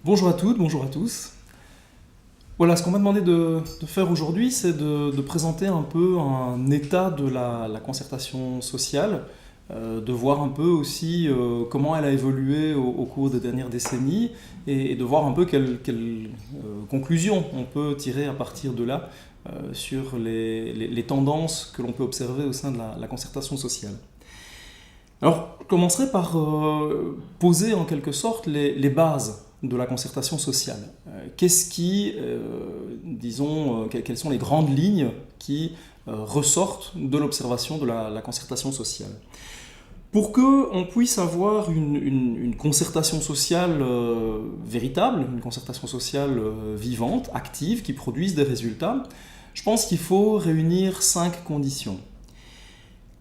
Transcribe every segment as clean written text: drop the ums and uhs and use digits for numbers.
Bonjour à toutes, bonjour à tous. Voilà, ce qu'on m'a demandé de faire aujourd'hui, c'est de présenter un peu un état de la concertation sociale, de voir un peu aussi comment elle a évolué au cours des dernières décennies et de voir un peu quelles conclusions on peut tirer à partir de là sur les tendances que l'on peut observer au sein de la concertation sociale. Alors, je commencerai par poser en quelque sorte les bases de la concertation sociale. Qu'est-ce qui, disons, quelles sont les grandes lignes qui ressortent de l'observation de la concertation sociale? Pour qu'on puisse avoir une concertation sociale véritable, une concertation sociale vivante, active, qui produise des résultats, je pense qu'il faut réunir 5 conditions.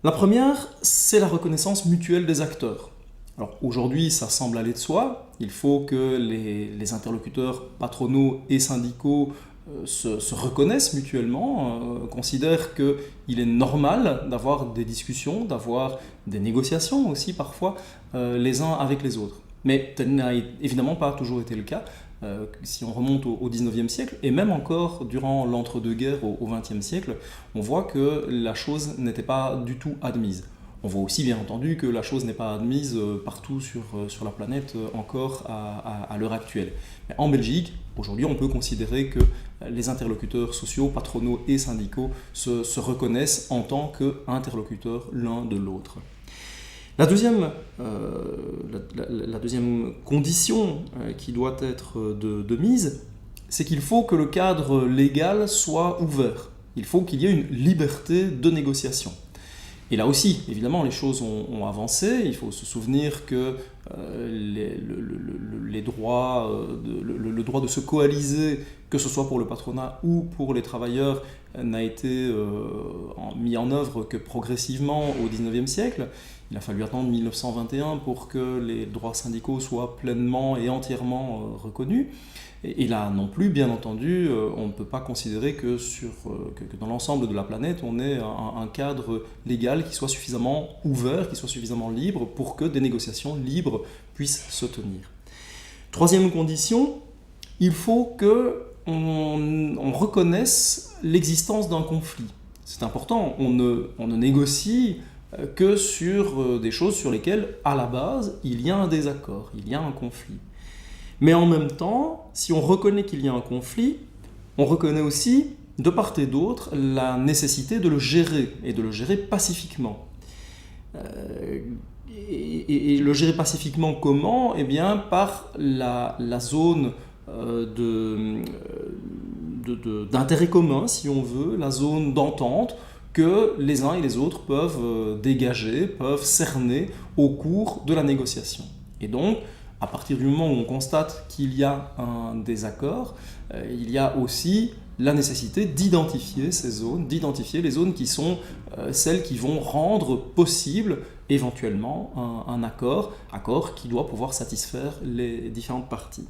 La première, c'est la reconnaissance mutuelle des acteurs. Alors aujourd'hui, ça semble aller de soi. Il faut que les interlocuteurs patronaux et syndicaux se reconnaissent mutuellement, considèrent qu'il est normal d'avoir des discussions, d'avoir des négociations aussi parfois les uns avec les autres. Mais tel n'a évidemment pas toujours été le cas. Si on remonte au XIXe siècle, et même encore durant l'entre-deux-guerres au XXe siècle, on voit que la chose n'était pas du tout admise. On voit aussi bien entendu que la chose n'est pas admise partout sur la planète encore à l'heure actuelle. Mais en Belgique, aujourd'hui, on peut considérer que les interlocuteurs sociaux, patronaux et syndicaux se reconnaissent en tant qu'interlocuteurs l'un de l'autre. La deuxième condition qui doit être de mise, c'est qu'il faut que le cadre légal soit ouvert. Il faut qu'il y ait une liberté de négociation. Et là aussi, évidemment, les choses ont avancé. Il faut se souvenir que le droit de se coaliser, que ce soit pour le patronat ou pour les travailleurs, n'a été mis en œuvre que progressivement au XIXe siècle. Il a fallu attendre 1921 pour que les droits syndicaux soient pleinement et entièrement reconnus. Et là non plus, bien entendu, on ne peut pas considérer que dans l'ensemble de la planète, on ait un cadre légal qui soit suffisamment ouvert, qui soit suffisamment libre pour que des négociations libres puissent se tenir. Troisième condition, il faut qu'on reconnaisse l'existence d'un conflit. C'est important, on ne négocie que sur des choses sur lesquelles, à la base, il y a un désaccord, il y a un conflit. Mais en même temps, si on reconnaît qu'il y a un conflit, on reconnaît aussi, de part et d'autre, la nécessité de le gérer, et de le gérer pacifiquement. Et le gérer pacifiquement comment? Eh bien, par la zone d'intérêt commun, si on veut, la zone d'entente, que les uns et les autres peuvent dégager, peuvent cerner au cours de la négociation. Et donc, à partir du moment où on constate qu'il y a un désaccord, il y a aussi la nécessité d'identifier ces zones, d'identifier les zones qui sont celles qui vont rendre possible éventuellement un accord qui doit pouvoir satisfaire les différentes parties.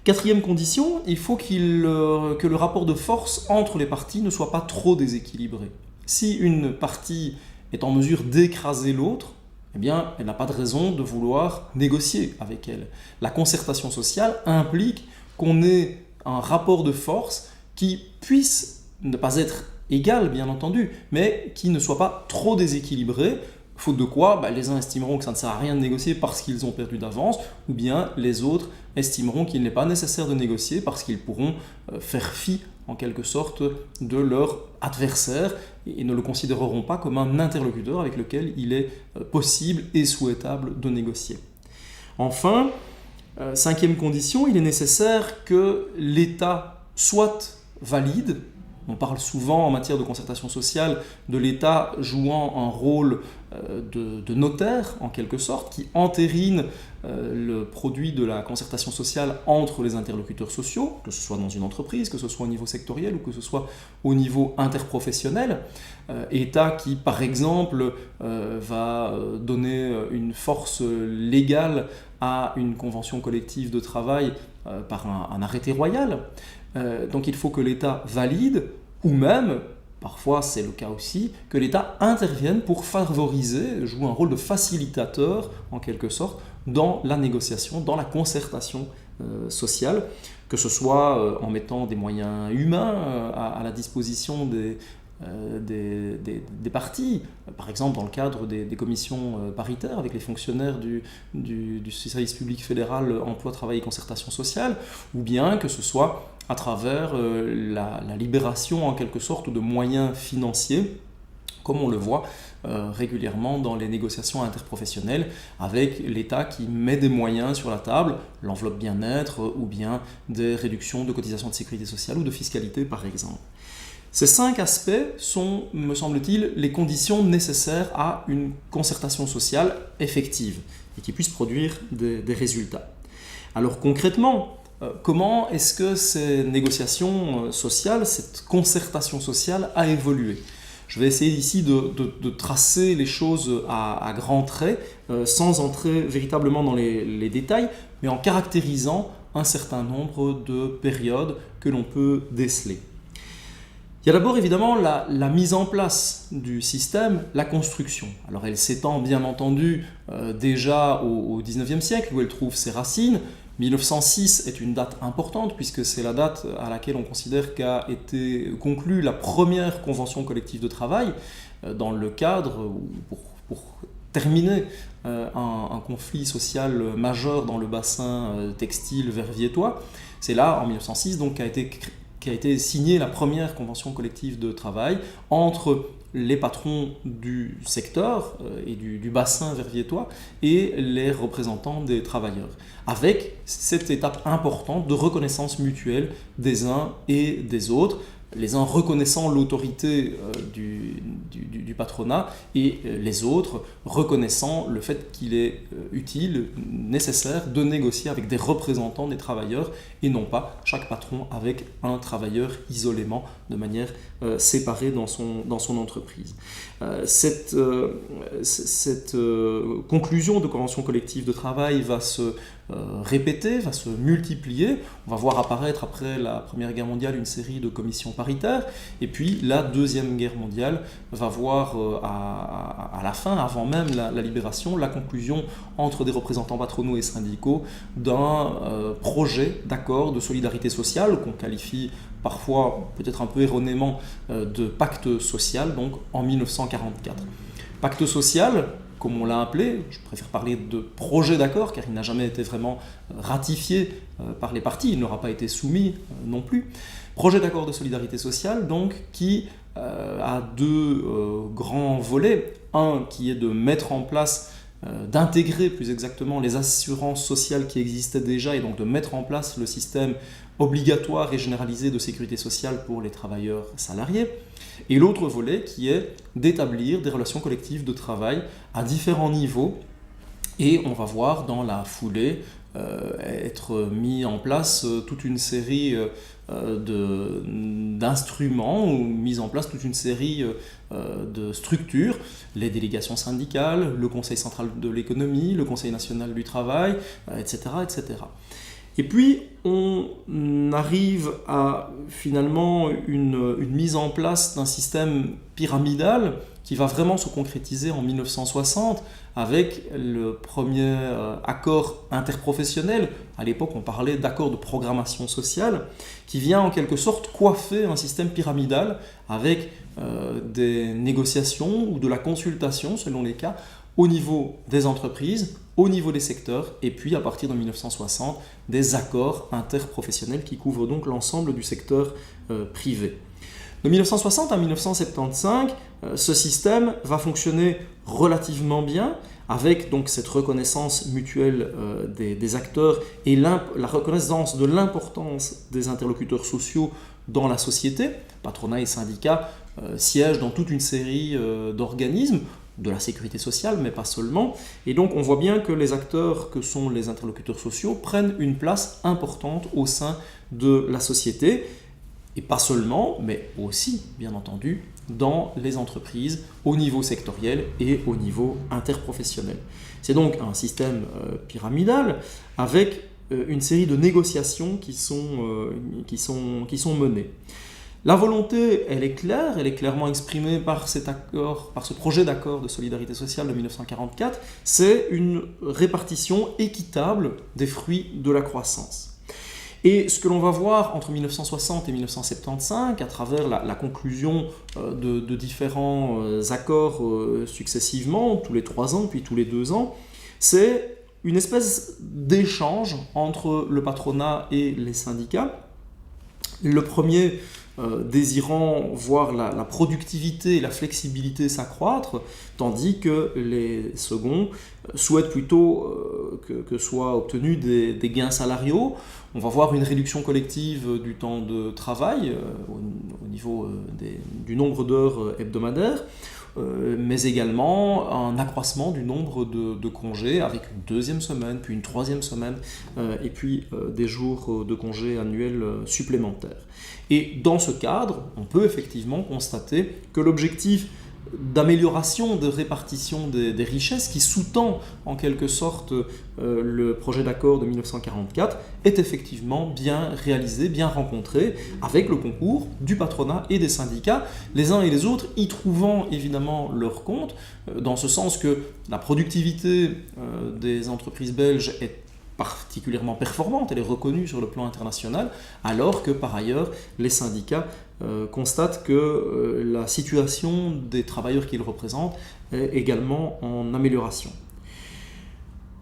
Quatrième condition, il faut que le rapport de force entre les parties ne soit pas trop déséquilibré. Si une partie est en mesure d'écraser l'autre, eh bien, elle n'a pas de raison de vouloir négocier avec elle. La concertation sociale implique qu'on ait un rapport de force qui puisse ne pas être égal, bien entendu, mais qui ne soit pas trop déséquilibré, faute de quoi les uns estimeront que ça ne sert à rien de négocier parce qu'ils ont perdu d'avance, ou bien les autres estimeront qu'il n'est pas nécessaire de négocier parce qu'ils pourront faire fi en quelque sorte de leur adversaire et ne le considéreront pas comme un interlocuteur avec lequel il est possible et souhaitable de négocier. Enfin, cinquième condition, il est nécessaire que l'État soit valide. On parle souvent en matière de concertation sociale de l'État jouant un rôle de notaire, en quelque sorte, qui entérine le produit de la concertation sociale entre les interlocuteurs sociaux, que ce soit dans une entreprise, que ce soit au niveau sectoriel ou que ce soit au niveau interprofessionnel. État qui, par exemple, va donner une force légale à une convention collective de travail par un arrêté royal. Donc il faut que l'État valide, ou même, parfois c'est le cas aussi, que l'État intervienne pour favoriser, joue un rôle de facilitateur en quelque sorte, dans la négociation, dans la concertation sociale, que ce soit en mettant des moyens humains à la disposition des partis, par exemple dans le cadre des commissions paritaires avec les fonctionnaires du service public fédéral emploi, travail et concertation sociale, ou bien que ce soit à travers la libération en quelque sorte de moyens financiers, comme on le voit régulièrement dans les négociations interprofessionnelles, avec l'État qui met des moyens sur la table, l'enveloppe bien-être ou bien des réductions de cotisations de sécurité sociale ou de fiscalité par exemple. Ces 5 aspects sont, me semble-t-il, les conditions nécessaires à une concertation sociale effective et qui puisse produire des résultats. Alors concrètement, comment est-ce que ces négociations sociales, cette concertation sociale a évolué ? Je vais essayer ici de tracer les choses à grands traits, sans entrer véritablement dans les détails, mais en caractérisant un certain nombre de périodes que l'on peut déceler. Il y a d'abord évidemment la mise en place du système, la construction. Alors elle s'étend bien entendu déjà au XIXe siècle où elle trouve ses racines. 1906 est une date importante puisque c'est la date à laquelle on considère qu'a été conclue la première convention collective de travail dans le cadre, pour terminer un conflit social majeur dans le bassin textile verviétois. C'est là, en 1906, donc, qu'a été signée la première convention collective de travail entre les patrons du secteur et du bassin verviétois et les représentants des travailleurs, avec cette étape importante de reconnaissance mutuelle des uns et des autres, les uns reconnaissant l'autorité du patronat et les autres reconnaissant le fait qu'il est utile, nécessaire de négocier avec des représentants des travailleurs et non pas chaque patron avec un travailleur isolément de manière séparée dans son entreprise. Cette conclusion de convention collective de travail va se répéter, va se multiplier. On va voir apparaître après la Première Guerre mondiale une série de commissions paritaires et puis la Deuxième Guerre mondiale va voir à la fin, avant même la libération, la conclusion entre des représentants patronaux et syndicaux d'un projet d'accord de solidarité sociale qu'on qualifie parfois, peut-être un peu erronément, de pacte social, donc en 1944. Pacte social, comme on l'a appelé, je préfère parler de projet d'accord car il n'a jamais été vraiment ratifié par les partis, il n'aura pas été soumis non plus. Projet d'accord de solidarité sociale, donc, qui a 2 grands volets. Un qui est de mettre en place, d'intégrer plus exactement les assurances sociales qui existaient déjà et donc de mettre en place le système obligatoire et généralisé de sécurité sociale pour les travailleurs salariés. Et l'autre volet qui est d'établir des relations collectives de travail à différents niveaux. Et on va voir dans la foulée être mis en place toute une série d'instruments ou mise en place toute une série de structures, les délégations syndicales, le Conseil central de l'économie, le Conseil national du travail, etc., etc. Et puis, on arrive à finalement une mise en place d'un système pyramidal qui va vraiment se concrétiser en 1960 avec le premier accord interprofessionnel. À l'époque, on parlait d'accord de programmation sociale, qui vient en quelque sorte coiffer un système pyramidal avec des négociations ou de la consultation, selon les cas, au niveau des entreprises, au niveau des secteurs, et puis à partir de 1960, des accords interprofessionnels qui couvrent donc l'ensemble du secteur privé. De 1960 à 1975, ce système va fonctionner relativement bien, avec donc cette reconnaissance mutuelle des acteurs et la reconnaissance de l'importance des interlocuteurs sociaux dans la société. Patronat et syndicats siègent dans toute une série d'organismes, de la sécurité sociale, mais pas seulement. Et donc on voit bien que les acteurs que sont les interlocuteurs sociaux prennent une place importante au sein de la société, et pas seulement, mais aussi, bien entendu, dans les entreprises, au niveau sectoriel et au niveau interprofessionnel. C'est donc un système pyramidal avec une série de négociations qui sont menées. La volonté, elle est claire, elle est clairement exprimée par cet accord, par ce projet d'accord de solidarité sociale de 1944, c'est une répartition équitable des fruits de la croissance. Et ce que l'on va voir entre 1960 et 1975, à travers la conclusion de différents accords successivement, tous les 3 ans, puis tous les 2 ans, c'est une espèce d'échange entre le patronat et les syndicats. Le premier désirant voir la productivité et la flexibilité s'accroître, tandis que les seconds souhaitent plutôt que soient obtenus des gains salariaux. On va voir une réduction collective du temps de travail au niveau du nombre d'heures hebdomadaires, mais également un accroissement du nombre de congés avec une 2e semaine, puis une 3e semaine, et puis des jours de congés annuels supplémentaires. Et dans ce cadre, on peut effectivement constater que l'objectif d'amélioration de répartition des richesses qui sous-tend en quelque sorte le projet d'accord de 1944 est effectivement bien réalisé, bien rencontré, avec le concours du patronat et des syndicats, les uns et les autres y trouvant évidemment leur compte, dans ce sens que la productivité des entreprises belges est particulièrement performante, elle est reconnue sur le plan international, alors que par ailleurs les syndicats constatent que la situation des travailleurs qu'ils représentent est également en amélioration.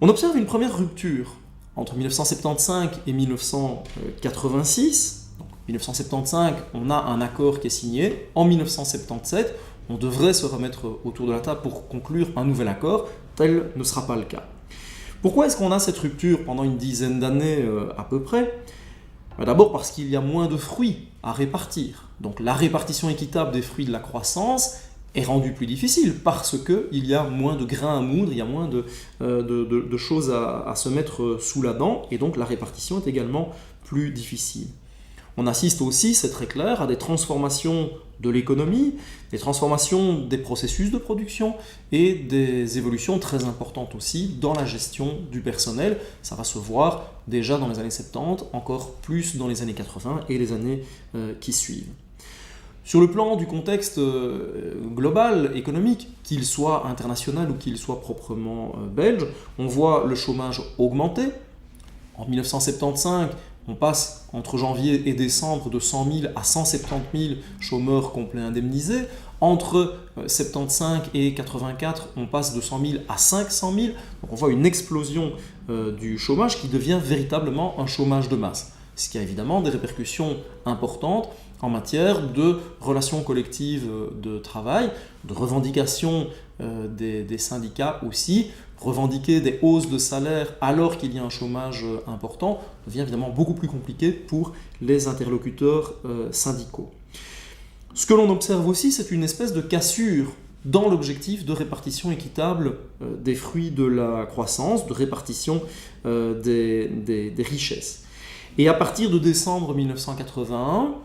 On observe une première rupture entre 1975 et 1986. Donc, 1975, on a un accord qui est signé. En 1977, on devrait se remettre autour de la table pour conclure un nouvel accord. Tel ne sera pas le cas. Pourquoi est-ce qu'on a cette rupture pendant une dizaine d'années à peu près ? D'abord parce qu'il y a moins de fruits à répartir. Donc la répartition équitable des fruits de la croissance est rendue plus difficile parce qu'il y a moins de grains à moudre, il y a moins de choses à se mettre sous la dent, et donc la répartition est également plus difficile. On assiste aussi, c'est très clair, à des transformations de l'économie, des transformations des processus de production et des évolutions très importantes aussi dans la gestion du personnel. Ça va se voir déjà dans les années 70, encore plus dans les années 80 et les années qui suivent. Sur le plan du contexte global, économique, qu'il soit international ou qu'il soit proprement belge, on voit le chômage augmenter. En 1975, on passe entre janvier et décembre de 100 000 à 170 000 chômeurs complets indemnisés. Entre 75 et 84, on passe de 100 000 à 500 000. Donc on voit une explosion du chômage qui devient véritablement un chômage de masse. Ce qui a évidemment des répercussions importantes en matière de relations collectives de travail, de revendications des syndicats aussi. Revendiquer des hausses de salaire alors qu'il y a un chômage important devient évidemment beaucoup plus compliqué pour les interlocuteurs syndicaux. Ce que l'on observe aussi, c'est une espèce de cassure dans l'objectif de répartition équitable des fruits de la croissance, de répartition des richesses. Et à partir de décembre 1981,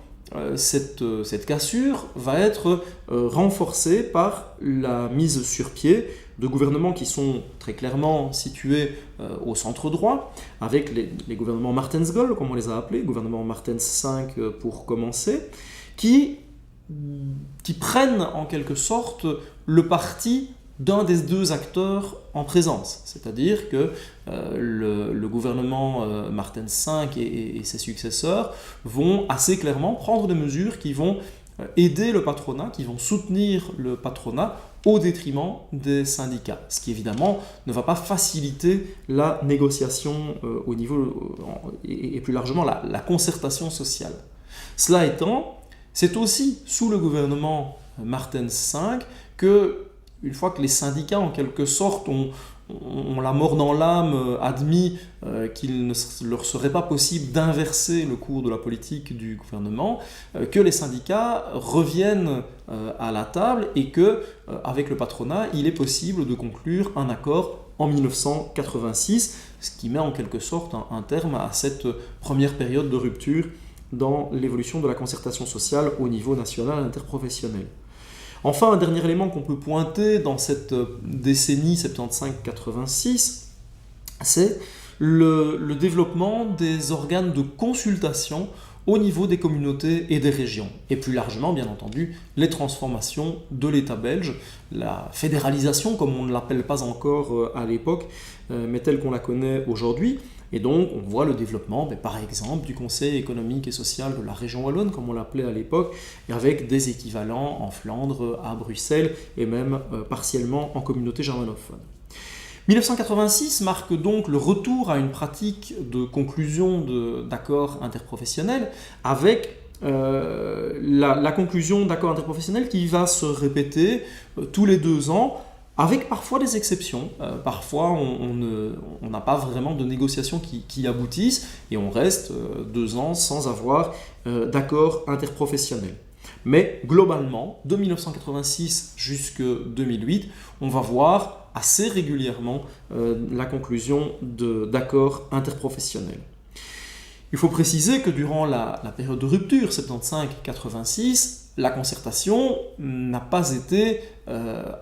cette cassure va être renforcée par la mise sur pied de gouvernements qui sont très clairement situés au centre droit, avec les gouvernements Martens-Gold, comme on les a appelés, gouvernement Martens 5 pour commencer, qui prennent en quelque sorte le parti d'un des deux acteurs en présence. C'est-à-dire que le gouvernement Martens 5 et ses successeurs vont assez clairement prendre des mesures qui vont aider le patronat, qui vont soutenir le patronat au détriment des syndicats. Ce qui évidemment ne va pas faciliter la négociation au niveau et plus largement la concertation sociale. Cela étant, c'est aussi sous le gouvernement Martens 5 que, une fois que les syndicats en quelque sorte ont la mort dans l'âme admis qu'il ne leur serait pas possible d'inverser le cours de la politique du gouvernement, que les syndicats reviennent à la table et que, avec le patronat, il est possible de conclure un accord en 1986, ce qui met en quelque sorte un terme à cette première période de rupture dans l'évolution de la concertation sociale au niveau national interprofessionnel. Enfin, un dernier élément qu'on peut pointer dans cette décennie 75-86, c'est le développement des organes de consultation au niveau des communautés et des régions. Et plus largement, bien entendu, les transformations de l'État belge, la fédéralisation, comme on ne l'appelle pas encore à l'époque, mais telle qu'on la connaît aujourd'hui. Et donc, on voit le développement, par exemple, du Conseil économique et social de la région wallonne, comme on l'appelait à l'époque, et avec des équivalents en Flandre, à Bruxelles, et même partiellement en communauté germanophone. 1986 marque donc le retour à une pratique de conclusion d'accords interprofessionnels, avec la conclusion d'accords interprofessionnels qui va se répéter tous les 2 ans, avec parfois des exceptions. Parfois, on n'a pas vraiment de négociations qui aboutissent et on reste 2 ans sans avoir d'accord interprofessionnel. Mais globalement, de 1986 jusqu'à 2008, on va voir assez régulièrement la conclusion d'accords interprofessionnels. Il faut préciser que durant la période de rupture, 75-86, la concertation n'a pas été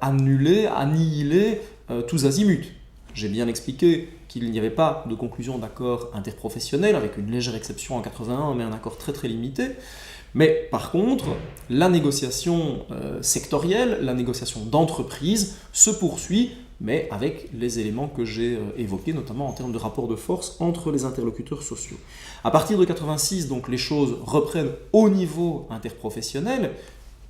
annulée, annihilée tous azimuts. J'ai bien expliqué qu'il n'y avait pas de conclusion d'accord interprofessionnel, avec une légère exception en 81, mais un accord très très limité. Mais par contre, la négociation sectorielle, la négociation d'entreprise se poursuit, mais avec les éléments que j'ai évoqués, notamment en termes de rapport de force entre les interlocuteurs sociaux. À partir de 86, donc, les choses reprennent au niveau interprofessionnel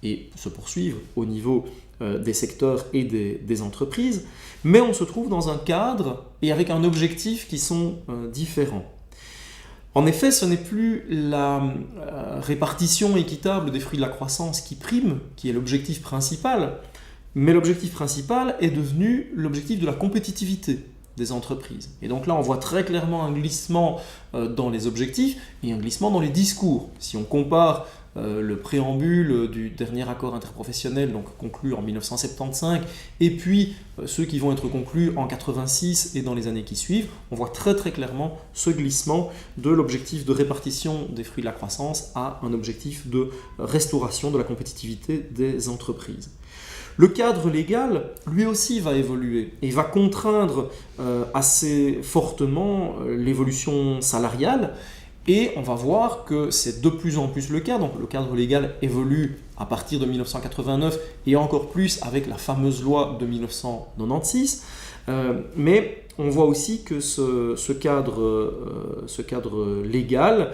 et se poursuivent au niveau des secteurs et des entreprises, mais on se trouve dans un cadre et avec un objectif qui sont différents. En effet, ce n'est plus la répartition équitable des fruits de la croissance qui prime, qui est l'objectif principal, mais l'objectif principal est devenu l'objectif de la compétitivité des entreprises. Et donc là, on voit très clairement un glissement dans les objectifs et un glissement dans les discours. Si on compare le préambule du dernier accord interprofessionnel, donc conclu en 1975, et puis ceux qui vont être conclus en 86 et dans les années qui suivent, on voit très très clairement ce glissement de l'objectif de répartition des fruits de la croissance à un objectif de restauration de la compétitivité des entreprises. Le cadre légal, lui aussi, va évoluer et va contraindre assez fortement l'évolution salariale. Et on va voir que c'est de plus en plus le cas. Donc le cadre légal évolue à partir de 1989 et encore plus avec la fameuse loi de 1996. Mais on voit aussi que ce cadre légal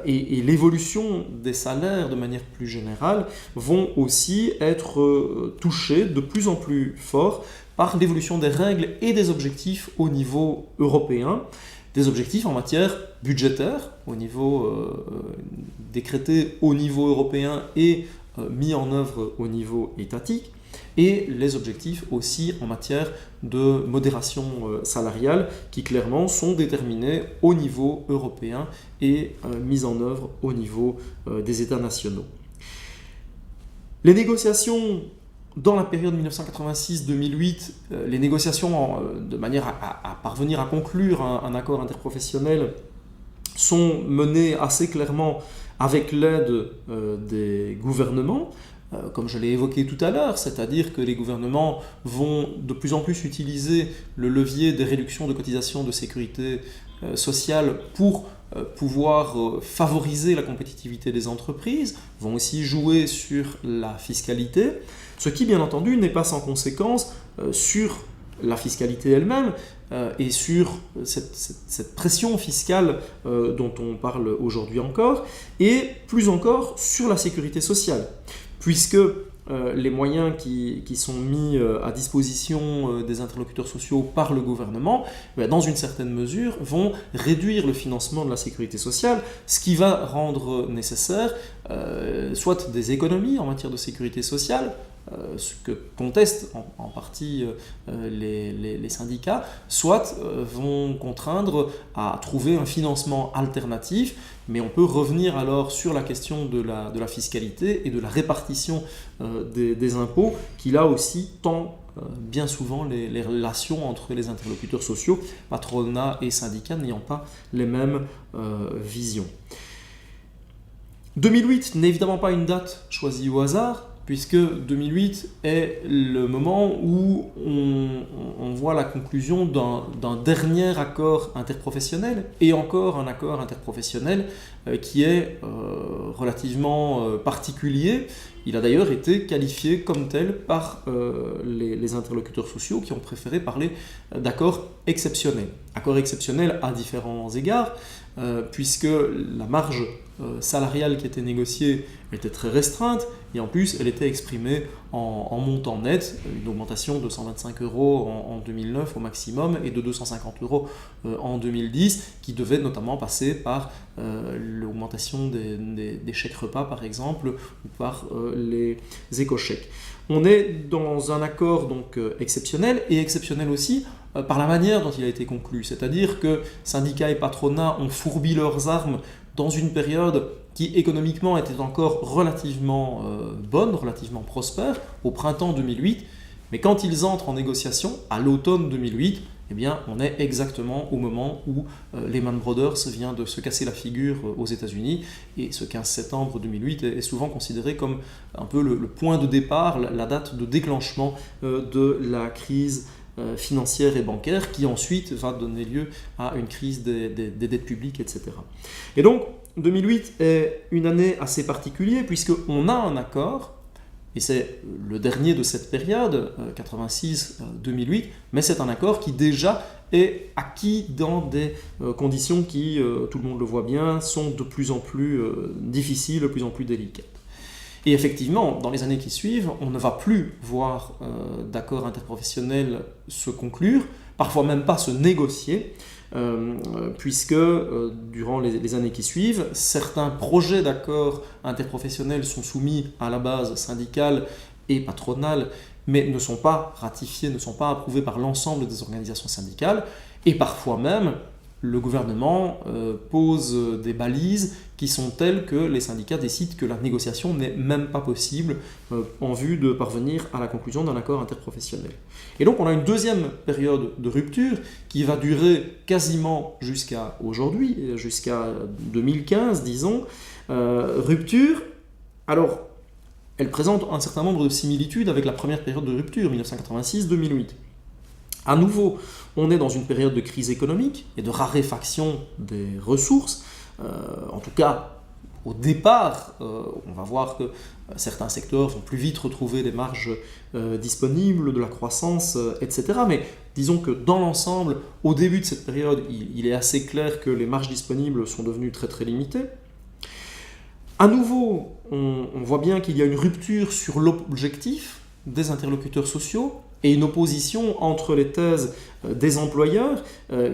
et l'évolution des salaires de manière plus générale vont aussi être touchés de plus en plus fort par l'évolution des règles et des objectifs au niveau européen. Des objectifs en matière budgétaire, au niveau décrété au niveau européen et mis en œuvre au niveau étatique, et les objectifs aussi en matière de modération salariale qui clairement sont déterminés au niveau européen et mis en œuvre au niveau des États nationaux. Les négociations dans la période 1986-2008, les négociations de manière à parvenir à conclure un accord interprofessionnel sont menées assez clairement avec l'aide des gouvernements, comme je l'ai évoqué tout à l'heure, c'est-à-dire que les gouvernements vont de plus en plus utiliser le levier des réductions de cotisations de sécurité sociale pour pouvoir favoriser la compétitivité des entreprises, vont aussi jouer sur la fiscalité, ce qui bien entendu n'est pas sans conséquence sur la fiscalité elle-même et sur cette pression fiscale dont on parle aujourd'hui encore, et plus encore sur la sécurité sociale, puisque les moyens qui sont mis à disposition des interlocuteurs sociaux par le gouvernement, dans une certaine mesure, vont réduire le financement de la sécurité sociale, ce qui va rendre nécessaire soit des économies en matière de sécurité sociale, ce que contestent en partie les syndicats, soit vont contraindre à trouver un financement alternatif, mais on peut revenir alors sur la question de la fiscalité et de la répartition des impôts, qui là aussi tend bien souvent les relations entre les interlocuteurs sociaux, patronat et syndicats, n'ayant pas les mêmes visions. 2008 n'est évidemment pas une date choisie au hasard. puisque 2008 est le moment où on voit la conclusion d'un dernier accord interprofessionnel, et encore un accord interprofessionnel qui est relativement particulier. Il a d'ailleurs été qualifié comme tel par les interlocuteurs sociaux qui ont préféré parler d'accord exceptionnel. Accord exceptionnel à différents égards, puisque la marge salariale qui était négociée était très restreinte, et en plus elle était exprimée en montant net, une augmentation de 125 € en 2009 au maximum et de 250 € en 2010, qui devait notamment passer par l'augmentation des chèques repas par exemple, ou par les éco-chèques. On est dans un accord donc exceptionnel, et exceptionnel aussi par la manière dont il a été conclu, c'est-à-dire que syndicats et patronats ont fourbi leurs armes dans une période qui économiquement était encore relativement bonne, relativement prospère, au printemps 2008, mais quand ils entrent en négociation, à l'automne 2008, eh bien, on est exactement au moment où Lehman Brothers vient de se casser la figure aux États-Unis, et ce 15 septembre 2008 est souvent considéré comme un peu le point de départ, la date de déclenchement de la crise financière et bancaire, qui ensuite va donner lieu à une crise des dettes publiques, etc. Et donc, 2008 est une année assez particulière, puisqu'on a un accord, et c'est le dernier de cette période, 86-2008, mais c'est un accord qui déjà est acquis dans des conditions qui, tout le monde le voit bien, sont de plus en plus difficiles, de plus en plus délicates. Et effectivement, dans les années qui suivent, on ne va plus voir d'accords interprofessionnels se conclure, parfois même pas se négocier, puisque durant les années qui suivent, certains projets d'accords interprofessionnels sont soumis à la base syndicale et patronale, mais ne sont pas ratifiés, ne sont pas approuvés par l'ensemble des organisations syndicales, et parfois même le gouvernement pose des balises qui sont telles que les syndicats décident que la négociation n'est même pas possible en vue de parvenir à la conclusion d'un accord interprofessionnel. Et donc on a une deuxième période de rupture qui va durer quasiment jusqu'à aujourd'hui, jusqu'à 2015 disons. Rupture, alors elle présente un certain nombre de similitudes avec la première période de rupture, 1986-2008. À nouveau, on est dans une période de crise économique et de raréfaction des ressources. En tout cas, au départ, on va voir que certains secteurs vont plus vite retrouver des marges disponibles, de la croissance, etc. Mais disons que dans l'ensemble, au début de cette période, il est assez clair que les marges disponibles sont devenues très très limitées. À nouveau, on voit bien qu'il y a une rupture sur l'objectif des interlocuteurs sociaux, et une opposition entre les thèses des employeurs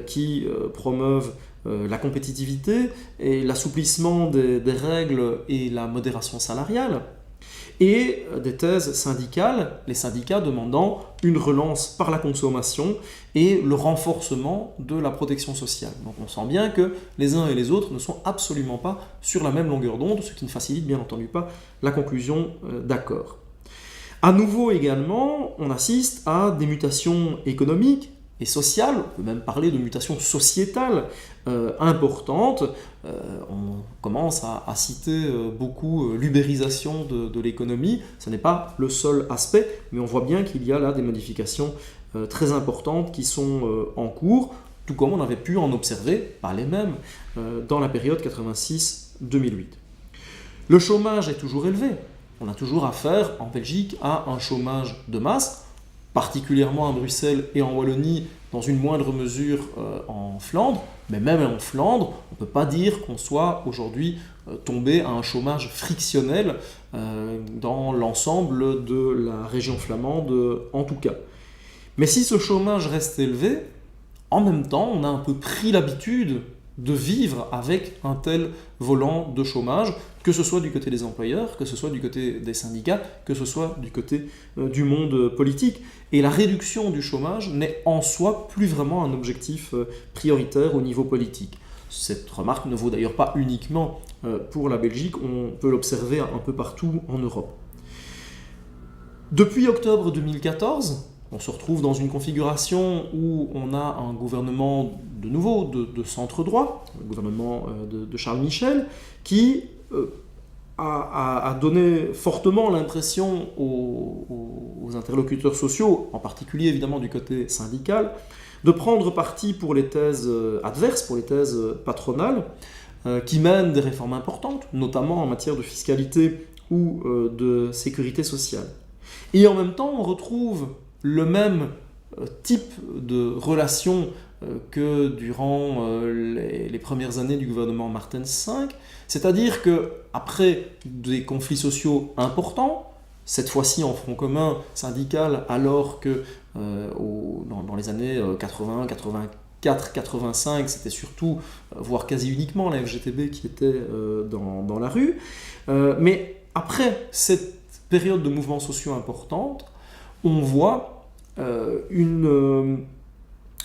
qui promeuvent la compétitivité et l'assouplissement des règles et la modération salariale, et des thèses syndicales, les syndicats demandant une relance par la consommation et le renforcement de la protection sociale. Donc on sent bien que les uns et les autres ne sont absolument pas sur la même longueur d'onde, ce qui ne facilite bien entendu pas la conclusion d'accords. À nouveau également, on assiste à des mutations économiques et sociales, on peut même parler de mutations sociétales importantes. On commence à citer beaucoup l'ubérisation de l'économie. Ce n'est pas le seul aspect, mais on voit bien qu'il y a là des modifications très importantes qui sont en cours, tout comme on avait pu en observer, pas les mêmes, dans la période 86-2008. Le chômage est toujours élevé. On a toujours affaire en Belgique à un chômage de masse, particulièrement à Bruxelles et en Wallonie, dans une moindre mesure en Flandre, mais même en Flandre, on ne peut pas dire qu'on soit aujourd'hui tombé à un chômage frictionnel dans l'ensemble de la région flamande en tout cas. Mais si ce chômage reste élevé, en même temps, on a un peu pris l'habitude de vivre avec un tel volant de chômage, que ce soit du côté des employeurs, que ce soit du côté des syndicats, que ce soit du côté du monde politique. Et la réduction du chômage n'est en soi plus vraiment un objectif prioritaire au niveau politique. Cette remarque ne vaut d'ailleurs pas uniquement pour la Belgique, on peut l'observer un peu partout en Europe. Depuis octobre 2014, on se retrouve dans une configuration où on a un gouvernement de nouveau de centre droit, le gouvernement de Charles Michel, qui a donné fortement l'impression aux interlocuteurs sociaux, en particulier évidemment du côté syndical, de prendre parti pour les thèses adverses, pour les thèses patronales, qui mènent des réformes importantes, notamment en matière de fiscalité ou de sécurité sociale. Et en même temps, on retrouve le même type de relation que durant les premières années du gouvernement Martens V, c'est-à-dire qu'après des conflits sociaux importants, cette fois-ci en front commun syndical, alors que dans les années 80, 84, 85, c'était surtout, voire quasi uniquement la FGTB qui était dans la rue. Mais après cette période de mouvements sociaux importantes, on voit un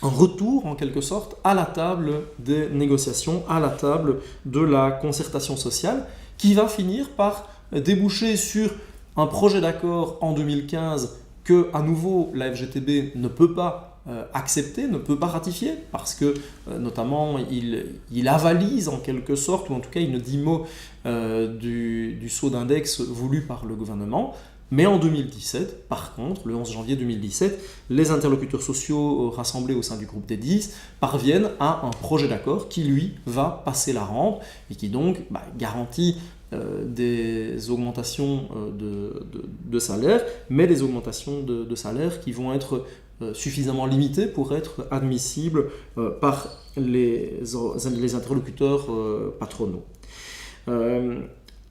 retour en quelque sorte à la table des négociations, à la table de la concertation sociale, qui va finir par déboucher sur un projet d'accord en 2015 que, à nouveau, la FGTB ne peut pas accepter, ne peut pas ratifier, parce que, notamment, il avalise en quelque sorte, ou en tout cas, il ne dit mot du saut d'index voulu par le gouvernement. Mais en 2017, par contre, le 11 janvier 2017, les interlocuteurs sociaux rassemblés au sein du groupe des 10 parviennent à un projet d'accord qui, lui, va passer la rampe et qui donc garantit des augmentations de salaire, mais des augmentations de salaire qui vont être suffisamment limitées pour être admissibles par les interlocuteurs patronaux.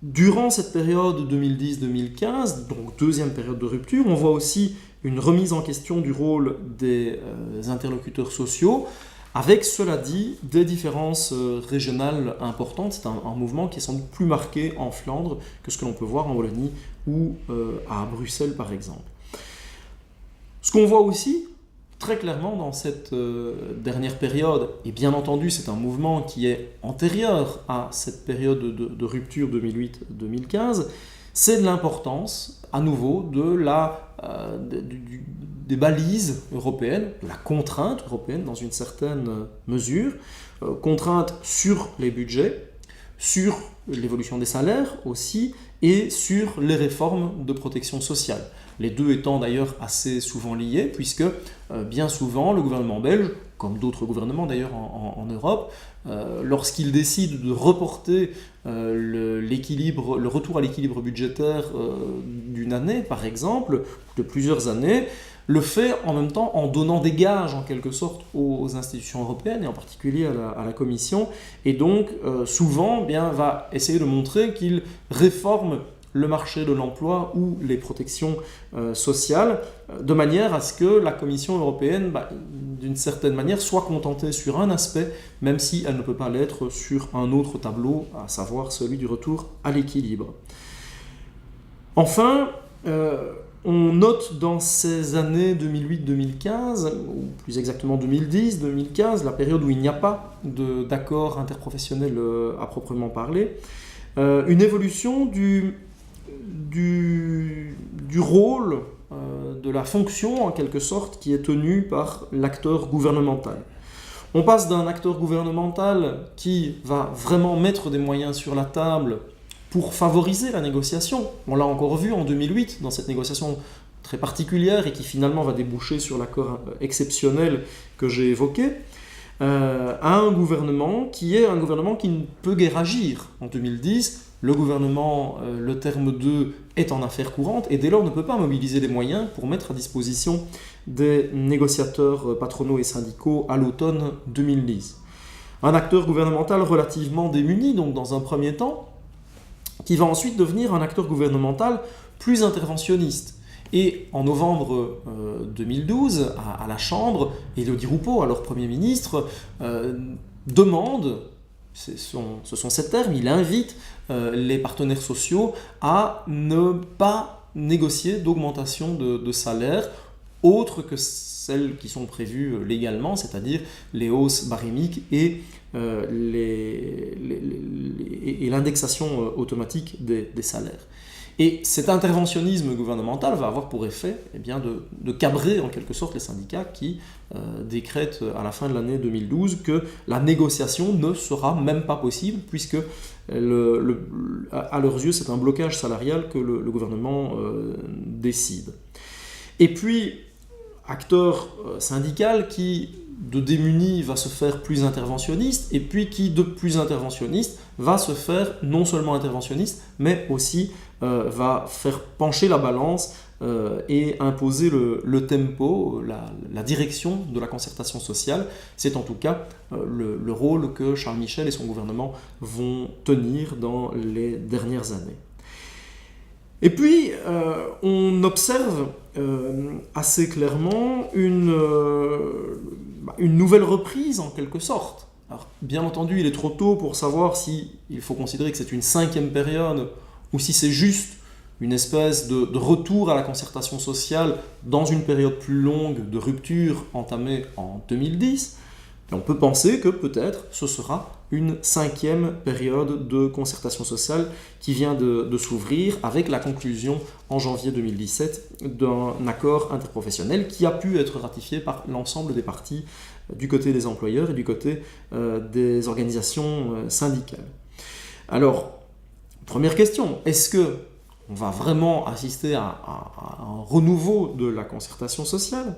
Durant cette période 2010-2015, donc deuxième période de rupture, on voit aussi une remise en question du rôle des interlocuteurs sociaux, avec, cela dit, des différences régionales importantes. C'est un mouvement qui est sans doute plus marqué en Flandre que ce que l'on peut voir en Wallonie ou à Bruxelles, par exemple. Ce qu'on voit aussi très clairement dans cette dernière période, et bien entendu c'est un mouvement qui est antérieur à cette période de rupture 2008-2015, c'est de l'importance à nouveau des balises européennes, de la contrainte européenne dans une certaine mesure, contrainte sur les budgets, sur l'évolution des salaires aussi, et sur les réformes de protection sociale. Les deux étant d'ailleurs assez souvent liés, puisque bien souvent le gouvernement belge, comme d'autres gouvernements d'ailleurs en Europe, lorsqu'il décide de reporter le retour à l'équilibre budgétaire d'une année par exemple, de plusieurs années, le fait en même temps en donnant des gages en quelque sorte aux institutions européennes et en particulier à la Commission, et donc souvent va essayer de montrer qu'il réforme le marché de l'emploi ou les protections sociales, de manière à ce que la Commission européenne, d'une certaine manière, soit contentée sur un aspect, même si elle ne peut pas l'être sur un autre tableau, à savoir celui du retour à l'équilibre. Enfin, on note dans ces années 2008-2015, ou plus exactement 2010-2015, la période où il n'y a pas d'accord interprofessionnel à proprement parler, une évolution du rôle, de la fonction en quelque sorte qui est tenue par l'acteur gouvernemental. On passe d'un acteur gouvernemental qui va vraiment mettre des moyens sur la table pour favoriser la négociation. On l'a encore vu en 2008 dans cette négociation très particulière et qui finalement va déboucher sur l'accord exceptionnel que j'ai évoqué, à un gouvernement qui ne peut guère agir. En 2010, le gouvernement, le terme 2, est en affaires courantes et dès lors ne peut pas mobiliser les moyens pour mettre à disposition des négociateurs patronaux et syndicaux à l'automne 2010. Un acteur gouvernemental relativement démuni, donc dans un premier temps, qui va ensuite devenir un acteur gouvernemental plus interventionniste. Et en novembre 2012, à la Chambre, Élodie Roupeau, alors Premier ministre, demande, ce sont ces termes, il invite les partenaires sociaux à ne pas négocier d'augmentation de salaire autres que celles qui sont prévues légalement, c'est-à-dire les hausses barémiques et l'indexation automatique des salaires. Et cet interventionnisme gouvernemental va avoir pour effet de cabrer en quelque sorte les syndicats qui décrètent à la fin de l'année 2012 que la négociation ne sera même pas possible puisque à leurs yeux c'est un blocage salarial que le gouvernement décide. Et puis, acteur syndical qui de démuni va se faire plus interventionniste et puis qui de plus interventionniste va se faire non seulement interventionniste mais aussi va faire pencher la balance et imposer le tempo, la direction de la concertation sociale. C'est en tout cas le rôle que Charles Michel et son gouvernement vont tenir dans les dernières années. Et puis, on observe assez clairement une nouvelle reprise en quelque sorte. Alors, bien entendu, il est trop tôt pour savoir si il faut considérer que c'est une 5e période ou si c'est juste une espèce de retour à la concertation sociale dans une période plus longue de rupture entamée en 2010. Et on peut penser que peut-être ce sera une 5e période de concertation sociale qui vient de s'ouvrir avec la conclusion en janvier 2017 d'un accord interprofessionnel qui a pu être ratifié par l'ensemble des parties du côté des employeurs et du côté des organisations syndicales. Alors, première question, est-ce que on va vraiment assister à un renouveau de la concertation sociale?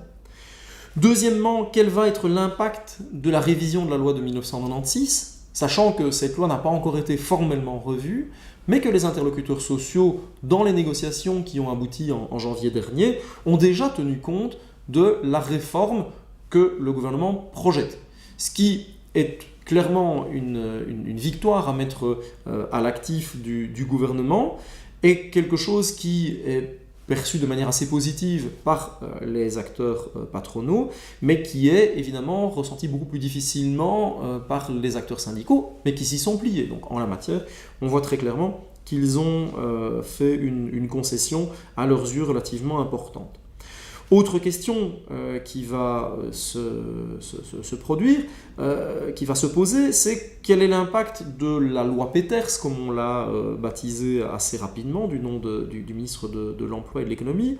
Deuxièmement, quel va être l'impact de la révision de la loi de 1996, sachant que cette loi n'a pas encore été formellement revue, mais que les interlocuteurs sociaux, dans les négociations qui ont abouti en janvier dernier, ont déjà tenu compte de la réforme que le gouvernement projette. Ce qui est clairement une victoire à mettre à l'actif du gouvernement, et quelque chose qui est perçu de manière assez positive par les acteurs patronaux, mais qui est évidemment ressenti beaucoup plus difficilement par les acteurs syndicaux, mais qui s'y sont pliés. Donc en la matière, on voit très clairement qu'ils ont fait une concession à leurs yeux relativement importante. Autre question qui va se produire, qui va se poser, c'est quel est l'impact de la loi Peters, comme on l'a baptisé assez rapidement du nom du ministre de l'Emploi et de l'Économie.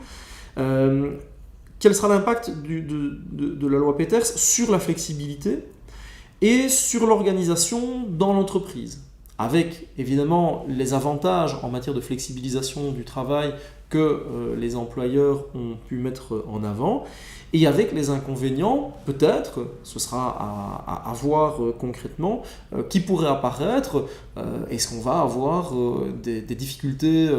Quel sera l'impact de la loi Peters sur la flexibilité et sur l'organisation dans l'entreprise, avec évidemment les avantages en matière de flexibilisation du travail que les employeurs ont pu mettre en avant, et avec les inconvénients, peut-être, ce sera à voir concrètement, qui pourraient apparaître. Est-ce qu'on va avoir des difficultés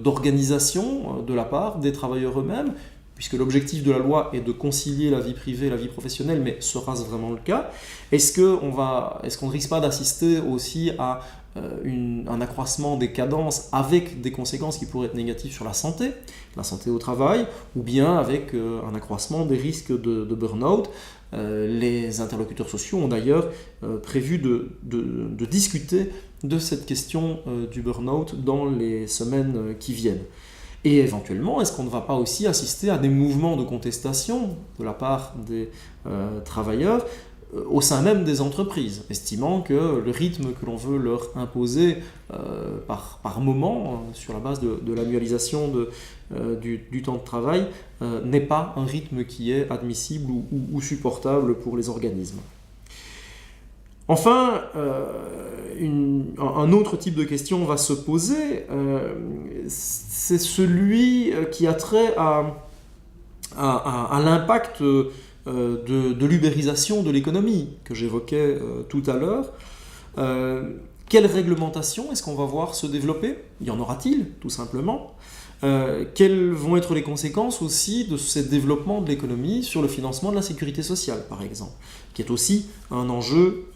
d'organisation de la part des travailleurs eux-mêmes, puisque l'objectif de la loi est de concilier la vie privée et la vie professionnelle, mais sera-ce vraiment le cas? Est-ce qu'on ne risque pas d'assister aussi à un accroissement des cadences avec des conséquences qui pourraient être négatives sur la santé au travail, ou bien avec un accroissement des risques de burn-out? Les interlocuteurs sociaux ont d'ailleurs prévu de discuter de cette question du burn-out dans les semaines qui viennent. Et éventuellement, est-ce qu'on ne va pas aussi assister à des mouvements de contestation de la part des travailleurs au sein même des entreprises, estimant que le rythme que l'on veut leur imposer par moment, sur la base de l'annualisation du temps de travail, n'est pas un rythme qui est admissible ou supportable pour les organismes. Enfin, un autre type de question va se poser, c'est celui qui a trait à l'impact de l'ubérisation de l'économie que j'évoquais tout à l'heure. Quelle réglementation est-ce qu'on va voir se développer? Y en aura-t-il, tout simplement? Quelles vont être les conséquences aussi de ce développement de l'économie sur le financement de la sécurité sociale, par exemple, qui est aussi un enjeu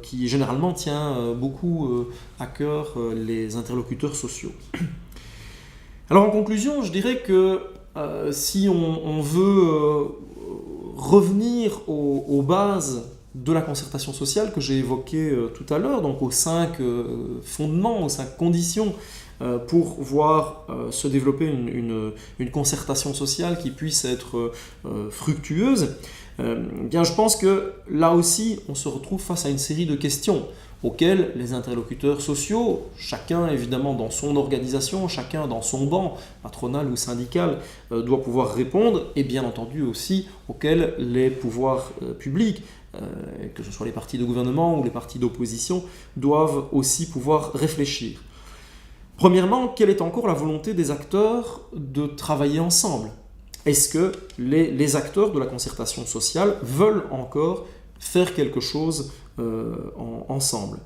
qui généralement tient beaucoup à cœur les interlocuteurs sociaux. Alors en conclusion, je dirais que si on veut revenir aux bases de la concertation sociale que j'ai évoquées tout à l'heure, donc aux 5 fondements, aux 5 conditions pour voir se développer une concertation sociale qui puisse être fructueuse, bien je pense que là aussi on se retrouve face à une série de questions auxquelles les interlocuteurs sociaux, chacun évidemment dans son organisation, chacun dans son banc, patronal ou syndical, doit pouvoir répondre, et bien entendu aussi auxquelles les pouvoirs publics, que ce soit les partis de gouvernement ou les partis d'opposition, doivent aussi pouvoir réfléchir. Premièrement, quelle est encore la volonté des acteurs de travailler ensemble? Est-ce que les acteurs de la concertation sociale veulent encore faire quelque chose ensemble?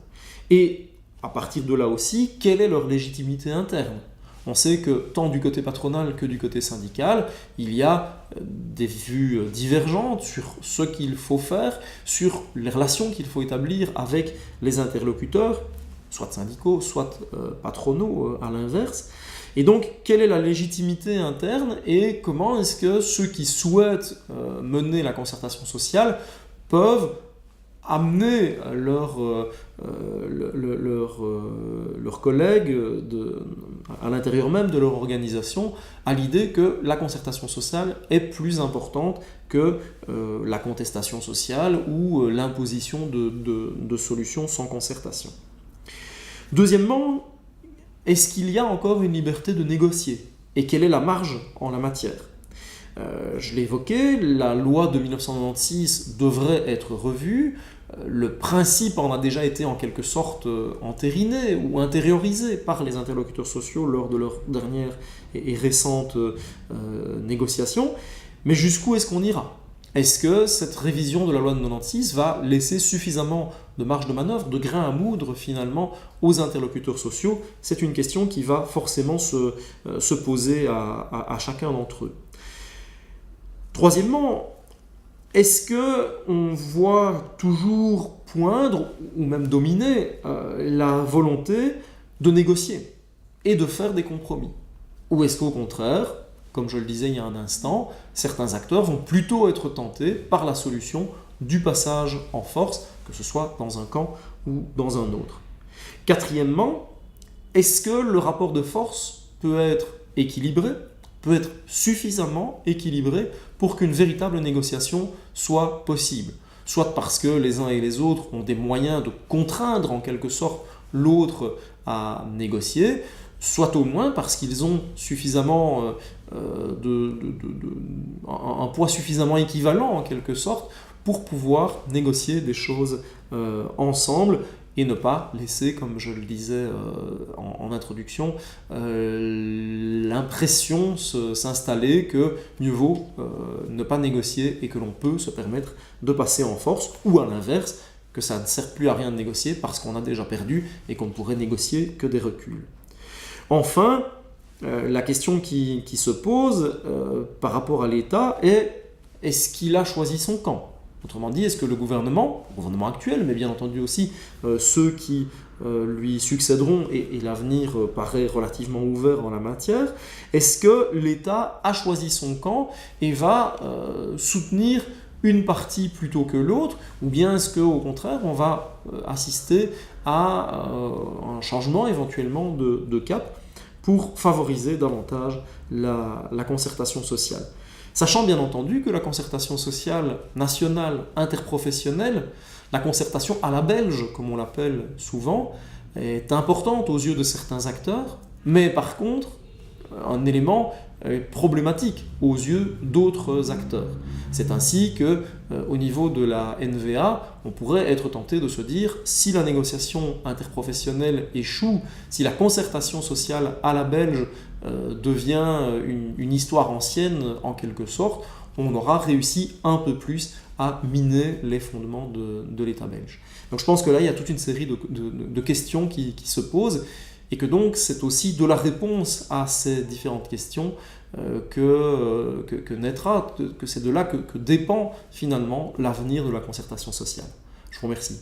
Et à partir de là aussi, quelle est leur légitimité interne? On sait que tant du côté patronal que du côté syndical, il y a des vues divergentes sur ce qu'il faut faire, sur les relations qu'il faut établir avec les interlocuteurs, soit syndicaux, soit patronaux à l'inverse. Et donc, quelle est la légitimité interne et comment est-ce que ceux qui souhaitent mener la concertation sociale peuvent amener leurs collègues à l'intérieur même de leur organisation à l'idée que la concertation sociale est plus importante que la contestation sociale ou l'imposition de solutions sans concertation. Deuxièmement, est-ce qu'il y a encore une liberté de négocier? Et quelle est la marge en la matière? Je l'ai évoqué, la loi de 1996 devrait être revue. Le principe en a déjà été en quelque sorte entériné ou intériorisé par les interlocuteurs sociaux lors de leur dernière et récente négociation. Mais jusqu'où est-ce qu'on ira? Est-ce que cette révision de la loi de 1996 va laisser suffisamment de marge de manœuvre, de grain à moudre finalement aux interlocuteurs sociaux? C'est une question qui va forcément se poser à chacun d'entre eux. Troisièmement, est-ce qu'on voit toujours poindre ou même dominer la volonté de négocier et de faire des compromis? Ou est-ce qu'au contraire, comme je le disais il y a un instant, certains acteurs vont plutôt être tentés par la solution du passage en force, que ce soit dans un camp ou dans un autre? Quatrièmement, est-ce que le rapport de force peut être équilibré, peut être suffisamment équilibré pour qu'une véritable négociation soit possible? Soit parce que les uns et les autres ont des moyens de contraindre en quelque sorte l'autre à négocier, soit au moins parce qu'ils ont suffisamment un poids suffisamment équivalent en quelque sorte pour pouvoir négocier des choses ensemble et ne pas laisser, comme je le disais en introduction, l'impression s'installer que mieux vaut ne pas négocier et que l'on peut se permettre de passer en force, ou à l'inverse, que ça ne sert plus à rien de négocier parce qu'on a déjà perdu et qu'on ne pourrait négocier que des reculs. Enfin, la question qui se pose par rapport à l'État est: est-ce qu'il a choisi son camp? Autrement dit, est-ce que le gouvernement actuel, mais bien entendu aussi ceux qui lui succéderont, et l'avenir paraît relativement ouvert en la matière, est-ce que l'État a choisi son camp et va soutenir une partie plutôt que l'autre, ou bien est-ce qu'au contraire on va assister à un changement éventuellement de cap pour favoriser davantage la concertation sociale? Sachant bien entendu que la concertation sociale nationale interprofessionnelle, la concertation à la belge, comme on l'appelle souvent, est importante aux yeux de certains acteurs, mais par contre, un élément problématique aux yeux d'autres acteurs. C'est ainsi que, au niveau de la NVA, on pourrait être tenté de se dire: si la négociation interprofessionnelle échoue, si la concertation sociale à la belge devient une histoire ancienne en quelque sorte, on aura réussi un peu plus à miner les fondements de l'État belge. Donc je pense que là, il y a toute une série de questions qui se posent, et que donc c'est aussi de la réponse à ces différentes questions que naîtra, que c'est de là que dépend finalement l'avenir de la concertation sociale. Je vous remercie.